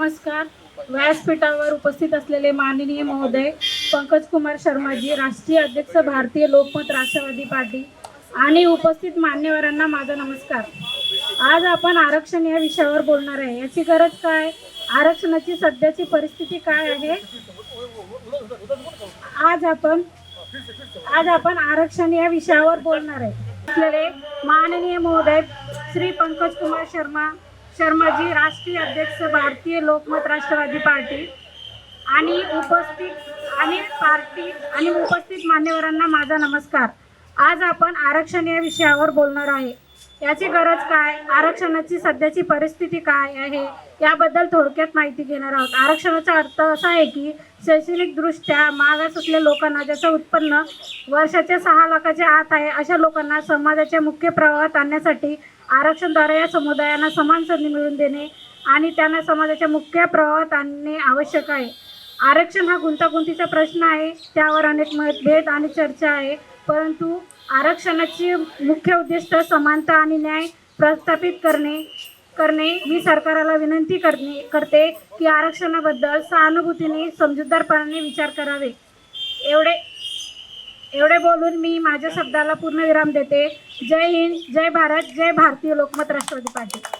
नमस्कार. व्यासपीठावर उपस्थित असलेले माननीय महोदय पंकज कुमार शर्माजी, राष्ट्रीय अध्यक्ष भारतीय लोकमत राष्ट्रवादी पार्टी आणि उपस्थित मान्यवरांना माझा नमस्कार. आज आपण आरक्षण या विषयावर बोलणार आहे. याची गरज काय, आरक्षणाची सध्याची परिस्थिती काय आहे, आज आपण आरक्षण या विषयावर बोलणार आहे. असलेले माननीय महोदय श्री पंकज कुमार शर्माजी, राष्ट्रीय अध्यक्ष भारतीय लोकमत राष्ट्रवादी पार्टी आणि उपस्थित मान्यवरांना माझा नमस्कार. आज आपण आरक्षण या विषयावर बोलणार आहे. याची गरज काय, आरक्षणाची सध्याची परिस्थिती काय आहे याबद्दल थोडक्यात माहिती घेणार आहोत. आरक्षणाचा अर्थ असा आहे की शैक्षणिकदृष्ट्या मागास असलेल्या लोकांना, ज्याचं उत्पन्न वर्षाच्या 6 लाखाच्या आत आहे, अशा लोकांना समाजाच्या मुख्य प्रवाहात आणण्यासाठी आरक्षणाद्वारे या समुदायांना समान संधी मिळवून देणे आणि त्यांना समाजाच्या मुख्य प्रवाहात आणणे आवश्यक आहे. आरक्षण हा गुंतागुंतीचा प्रश्न आहे, त्यावर अनेक मतभेद आणि चर्चा आहे, परंतु आरक्षणाचे मुख्य उद्दिष्ट समानता आणि न्याय प्रस्थापित करणे. मी सरकारला विनंती करते की आरक्षणाबद्दल सहानुभूतीने, समजूतदारपणाने विचार करावे. एवढे बोलून मी माझ्या शब्दाला पूर्णविराम देते. जय हिंद, जय भारत, जय भारतीय लोकमत राष्ट्रवादी पार्टी.